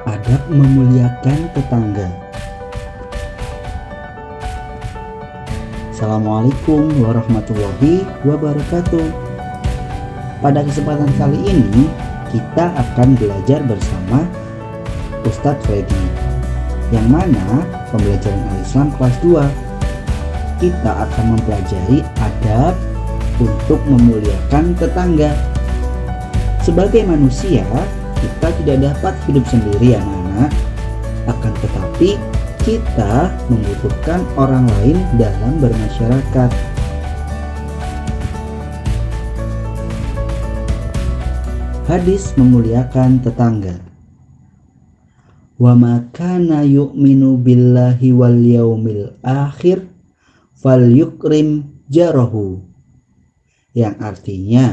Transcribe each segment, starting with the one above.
Adab memuliakan tetangga. Assalamualaikum warahmatullahi wabarakatuh. Pada kesempatan kali ini kita akan belajar bersama Ustadz Freddy, yang mana pembelajaran Al-Islam kelas 2. Kita akan mempelajari adab untuk memuliakan tetangga. Sebagai manusia, kita tidak dapat hidup sendiri, anak-anak. Akan tetapi kita membutuhkan orang lain dalam bermasyarakat. Hadis memuliakan tetangga. Wa ma kana yu'minu billahi wal yaumil akhir falyukrim jarahu. Yang artinya,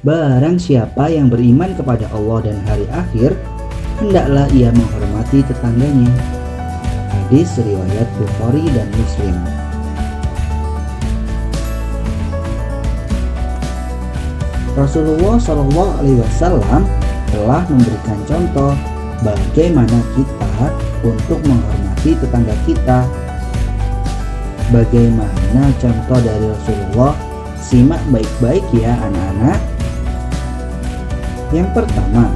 barang siapa yang beriman kepada Allah dan hari akhir, hendaklah ia menghormati tetangganya. Hadis riwayat Bukhari dan Muslim. Rasulullah SAW telah memberikan contoh bagaimana kita untuk menghormati tetangga kita. Bagaimana contoh dari Rasulullah? Simak baik-baik ya anak-anak. Yang pertama,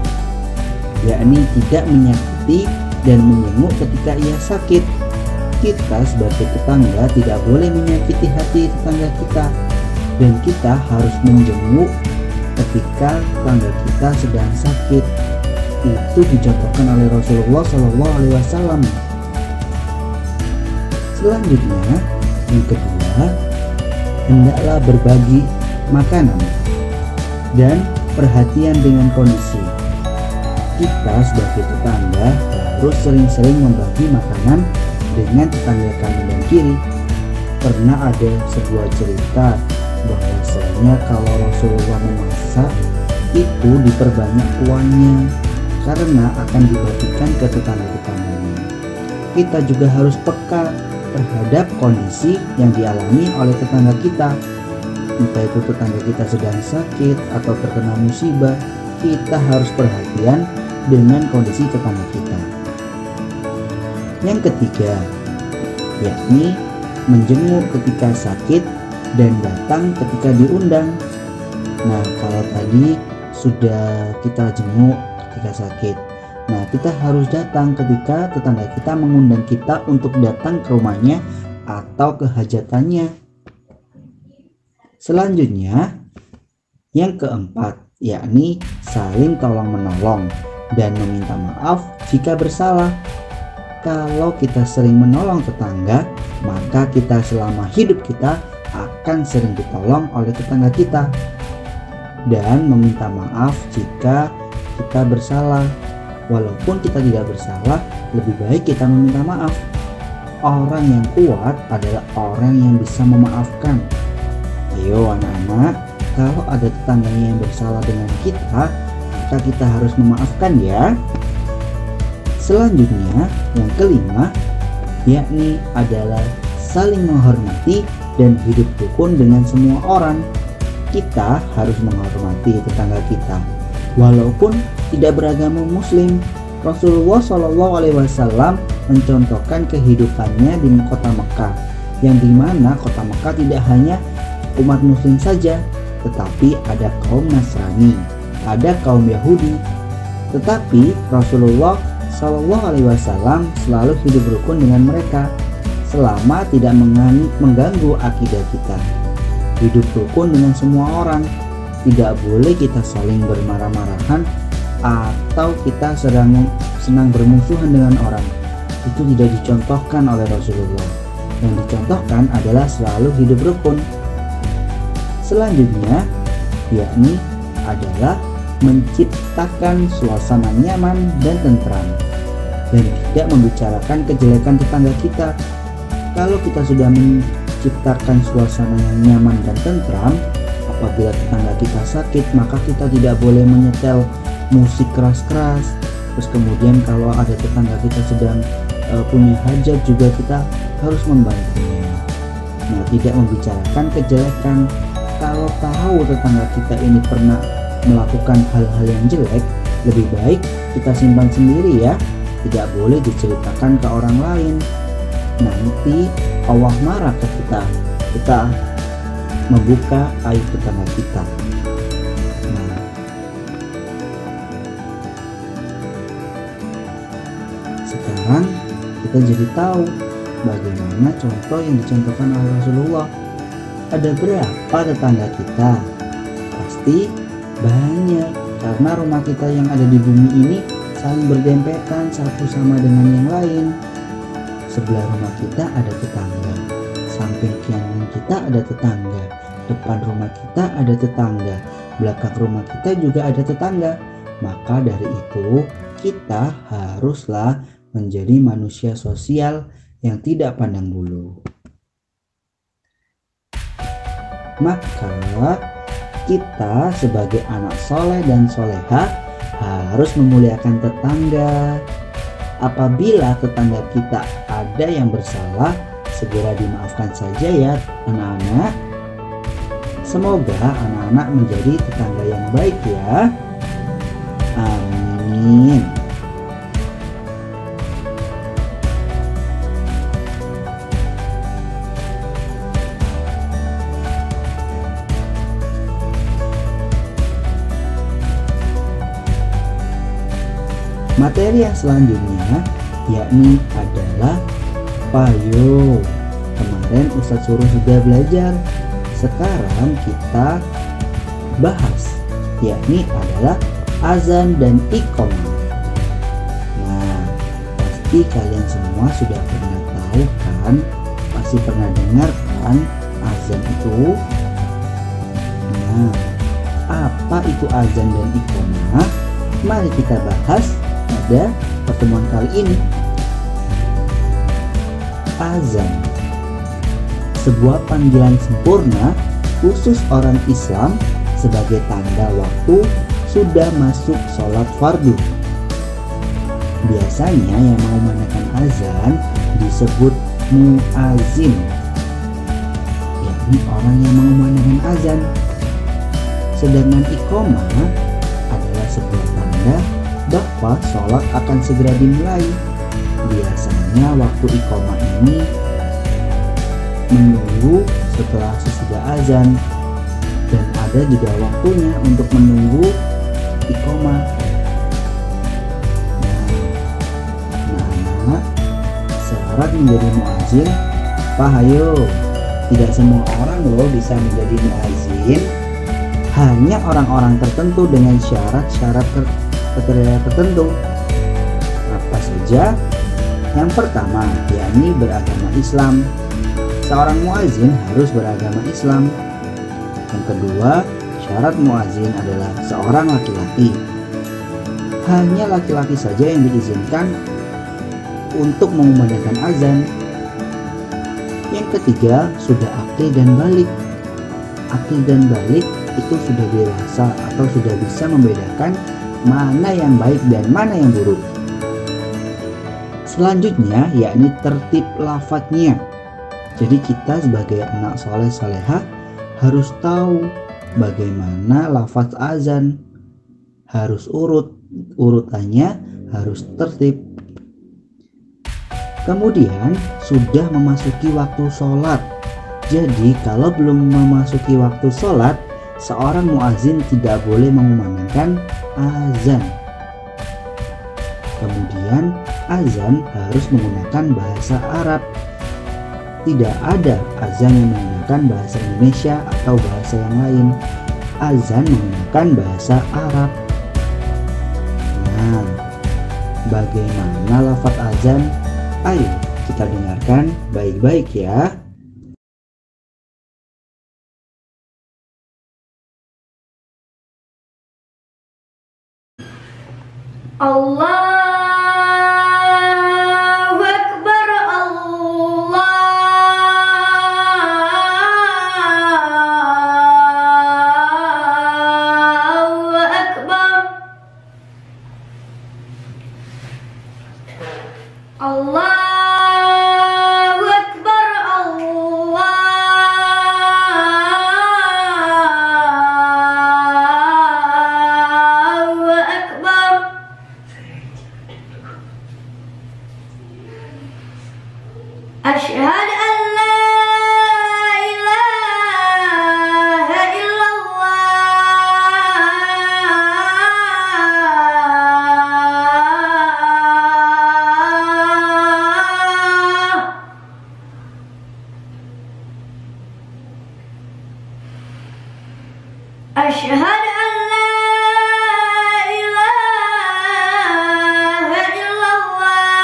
yakni tidak menyakiti dan menyenguk ketika ia sakit. Kita sebagai tetangga tidak boleh menyakiti hati tetangga kita, dan kita harus menjenguk ketika tetangga kita sedang sakit. Itu dicontohkan oleh Rasulullah SAW. Selanjutnya, yang kedua, hendaklah berbagi makanan dan perhatian dengan kondisi. Kita sebagai tetangga harus sering-sering membagi makanan dengan tetangga kanan dan kiri. Pernah ada sebuah cerita bahwasanya kalau Rasulullah memasak itu diperbanyak kuahnya karena akan dibagikan ke tetangga-tetangganya. Kita juga harus peka terhadap kondisi yang dialami oleh tetangga kita. Entah itu tetangga kita sedang sakit atau terkena musibah, kita harus perhatian dengan kondisi tetangga kita. Yang ketiga, yakni menjenguk ketika sakit dan datang ketika diundang. Nah, kalau tadi sudah kita jenguk ketika sakit, nah kita harus datang ketika tetangga kita mengundang kita untuk datang ke rumahnya atau ke hajatannya. Selanjutnya, yang keempat, yakni saling tolong-menolong dan meminta maaf jika bersalah. Kalau kita sering menolong tetangga, maka kita selama hidup kita akan sering ditolong oleh tetangga kita. Dan meminta maaf jika kita bersalah. Walaupun kita tidak bersalah, lebih baik kita meminta maaf. Orang yang kuat adalah orang yang bisa memaafkan. Ayo anak-anak, kalau ada tetangganya yang bersalah dengan kita, maka kita harus memaafkan ya. Selanjutnya, yang kelima, yakni adalah saling menghormati dan hidup rukun dengan semua orang. Kita harus menghormati tetangga kita, walaupun tidak beragama Muslim. Rasulullah SAW mencontohkan kehidupannya di kota Mekah, yang dimana kota Mekah tidak hanya umat Muslim saja, tetapi ada kaum Nasrani, ada kaum Yahudi. Tetapi Rasulullah SAW selalu hidup rukun dengan mereka selama tidak mengganggu akidah kita. Hidup rukun dengan semua orang, tidak boleh kita saling bermarah-marahan atau kita senang bermusuhan dengan orang. Itu tidak dicontohkan oleh Rasulullah. Yang dicontohkan adalah selalu hidup rukun. Selanjutnya, yakni adalah menciptakan suasana nyaman dan tentram, dan tidak membicarakan kejelekan tetangga kita. Kalau kita sudah menciptakan suasana yang nyaman dan tentram, apabila tetangga kita sakit, maka kita tidak boleh menyetel musik keras-keras. Terus kemudian kalau ada tetangga kita sedang punya hajat, juga kita harus membantunya. Nah, tidak membicarakan kejelekan. Kalau tahu tetangga kita ini pernah melakukan hal-hal yang jelek, lebih baik kita simpan sendiri ya. tidak boleh diceritakan ke orang lain. Nanti Allah marah ke kita membuka aib tetangga kita. Nah, sekarang kita jadi tahu bagaimana contoh yang dicontohkan oleh Rasulullah. Ada berapa tetangga kita? Pasti banyak, karena rumah kita yang ada di bumi ini saling berdempetan satu sama dengan yang lain. Sebelah rumah kita ada tetangga, samping kanan kita ada tetangga, depan rumah kita ada tetangga, belakang rumah kita juga ada tetangga. Maka dari itu kita haruslah menjadi manusia sosial yang tidak pandang bulu. Maka kita sebagai anak soleh dan soleha harus memuliakan tetangga. Apabila tetangga kita ada yang bersalah, segera dimaafkan saja ya anak-anak. Semoga anak-anak menjadi tetangga yang baik ya. Amin. Materi yang selanjutnya yakni adalah payung. Kemarin Ustadz suruh sudah belajar. Sekarang kita bahas yakni adalah azan dan iqamah. Nah, pasti kalian semua sudah pernah tahu kan? Pasti pernah dengar kan azan itu? Nah, apa itu azan dan iqamah? Mari kita bahas pada pertemuan kali ini. Azan, sebuah panggilan sempurna khusus orang Islam sebagai tanda waktu sudah masuk sholat fardu. Biasanya yang mengumandangkan azan disebut muazin, yakni orang yang mengumandangkan azan. Sedangkan iqamah adalah sebuah tanda bahwa sholat akan segera dimulai. Biasanya waktu iqamah ini menunggu setelah sesudah azan, dan ada juga waktunya untuk menunggu iqamah. Nah, syarat menjadi muazin, hayo, tidak semua orang loh bisa menjadi muazin. Hanya orang-orang tertentu dengan syarat-syarat kriteria tertentu. Apa saja? Yang pertama, yakni beragama Islam. Seorang muazin harus beragama Islam. Yang kedua, syarat muazin adalah seorang laki-laki. Hanya laki-laki saja yang diizinkan untuk mengumandangkan azan. Yang ketiga, sudah akil dan balik. Akil dan balik itu sudah dewasa atau sudah bisa membedakan mana yang baik dan mana yang buruk. Selanjutnya yakni tertib lafadznya. Jadi kita sebagai anak soleh soleha harus tahu bagaimana lafadz azan. Harus urutannya harus tertib. Kemudian sudah memasuki waktu sholat. Jadi kalau belum memasuki waktu sholat, seorang muazin tidak boleh mengumandangkan azan. Kemudian azan harus menggunakan bahasa Arab. Tidak ada azan yang menggunakan bahasa Indonesia atau bahasa yang lain. Azan menggunakan bahasa Arab. Nah, bagaimana lafadz azan? Ayo kita dengarkan baik-baik ya. Allahu Akbar, Allahu Akbar, Allahu Akbar, Allahu Akbar. Asyhadu an la ilaha illallah.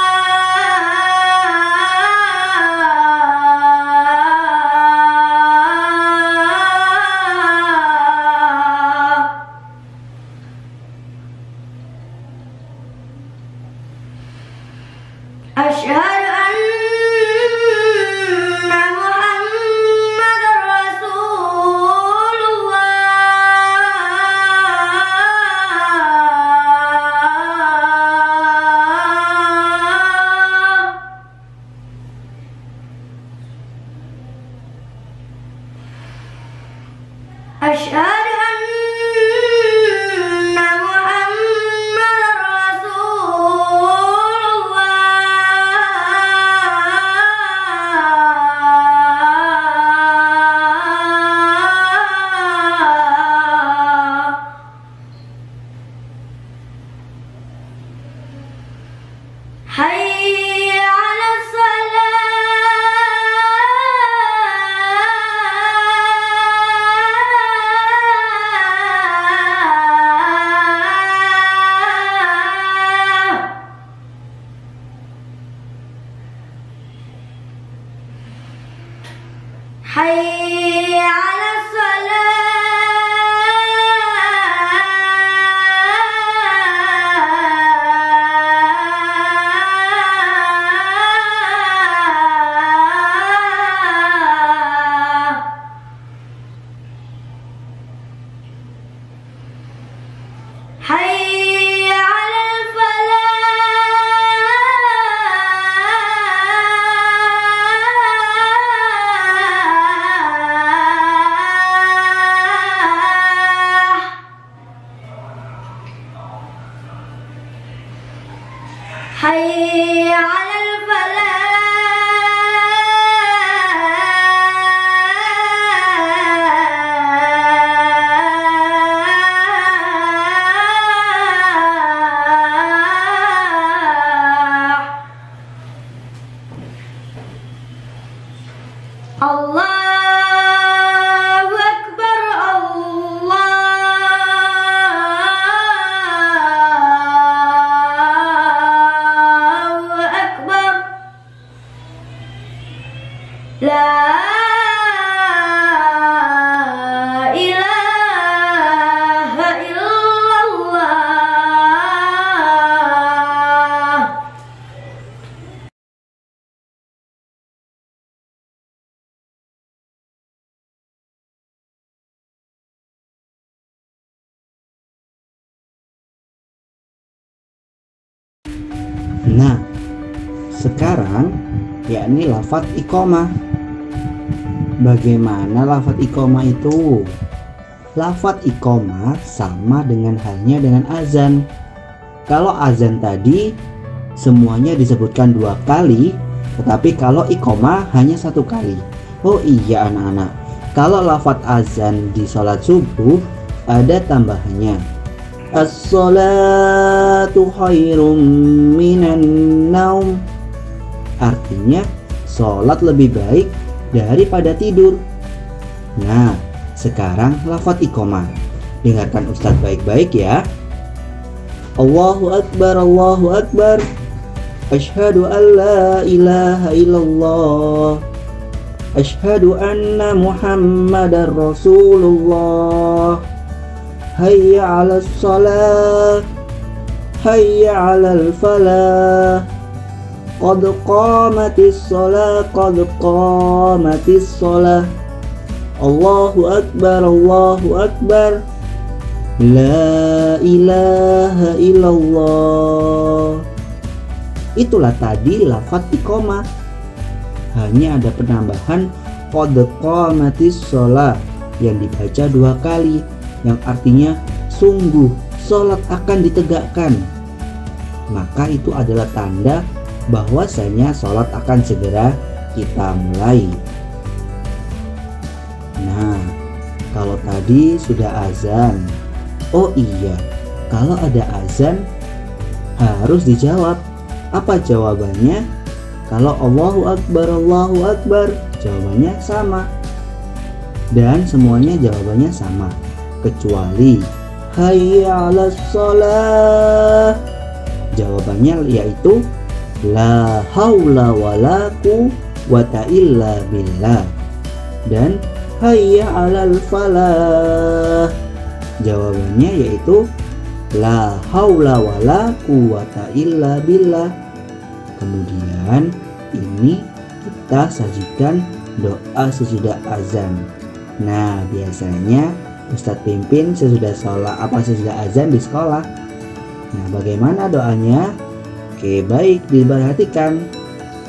Asyhadu anna Muhammadar Rasulullah. Asyhadu anna Muhammadar Rasulullah. Hayya 'alas salah. Hayya 'alas salah. Hayya 'alal falah. Hayya 'alal falah. Allahu Akbar, Allahu Akbar. La ilaha illallah. Nah, sekarang yakni lafadz iqamah. Bagaimana lafadz iqamah itu? Lafadz iqamah sama dengan halnya dengan azan. Kalau azan tadi semuanya disebutkan 2 kali, tetapi kalau iqamah hanya 1 kali. Oh iya anak-anak, kalau lafadz azan di sholat subuh ada tambahannya. As-sholatu khairum minan naum. Artinya sholat lebih baik daripada tidur. Nah, sekarang lafadz iqamah. Dengarkan Ustadz baik-baik ya. Allahu Akbar, Allahu Akbar. Asyhadu an la ilaha illallah. Asyhadu anna Muhammadar Rasulullah. Hayya 'alas salah. Hayya 'alal falah. Qad qamatis salah, qad qamatis salah. Allahu Akbar, Allahu Akbar. La ilaha illallah. Itulah tadi lafadz iqamah. Hanya ada penambahan qad qamatis shalah yang dibaca 2 kali, yang artinya sungguh sholat akan ditegakkan. Maka itu adalah tanda bahwasanya sholat akan segera kita mulai. Nah, kalau tadi sudah azan, oh iya, kalau ada azan harus dijawab. Apa jawabannya? Kalau Allahu Akbar, jawabannya sama. Dan semuanya jawabannya sama. kecuali hayya 'alas shalah. Jawabannya yaitu la haula wala quwwata illa billah dan hayya 'alal falah. Jawabannya yaitu la haula wala quwwata illa billah. Kemudian ini kita sajikan doa sesudah azan. Nah, biasanya Ustadz pimpin sesudah azan di sekolah. Nah, bagaimana doanya? Oke, baik, diperhatikan.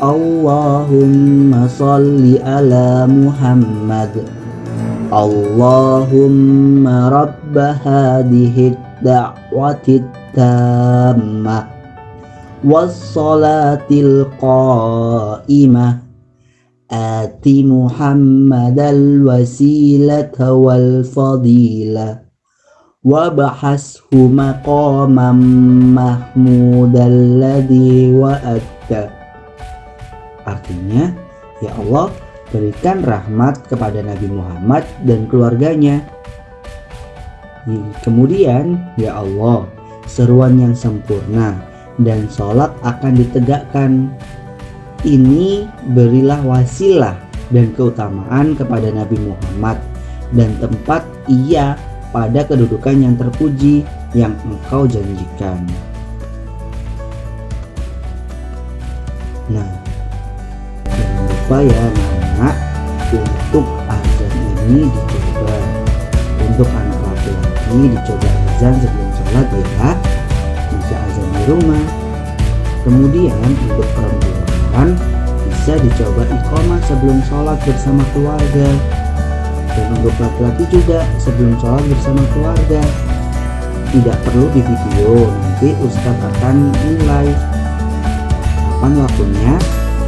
Allahumma sholli ala Muhammad. Allahumma rabba hadhihi da'wati tammah wassalatil qa'imah ati Muhammadal wasilata wal fadilah wab'ashu maqaman mahmudal ladzi wa'adta. Artinya, ya Allah, berikan rahmat kepada Nabi Muhammad dan keluarganya. Kemudian, ya Allah, seruan yang sempurna dan sholat akan ditegakkan. Ini berilah wasilah dan keutamaan kepada Nabi Muhammad dan tempat ia pada kedudukan yang terpuji yang engkau janjikan. Nah, jangan lupa ya anak-anak, untuk azan ini dicoba. Untuk anak laki-laki dicoba azan sebelum sholat ya, bisa azan di rumah. Kemudian untuk perempuan bisa dicoba iqamah sebelum sholat bersama keluarga. Dan untuk laki-laki juga sebelum sholat bersama keluarga. Tidak perlu di video, nanti Ustadz akan nilai. Kapan waktunya?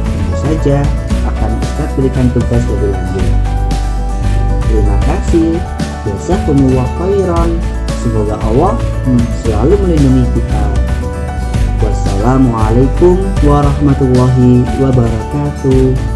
Tentu saja akan Ustadz berikan tugas lebih lanjut. Terima kasih. Jazakumullah khairan. Semoga Allah selalu melindungi kita. Wassalamualaikum warahmatullahi wabarakatuh.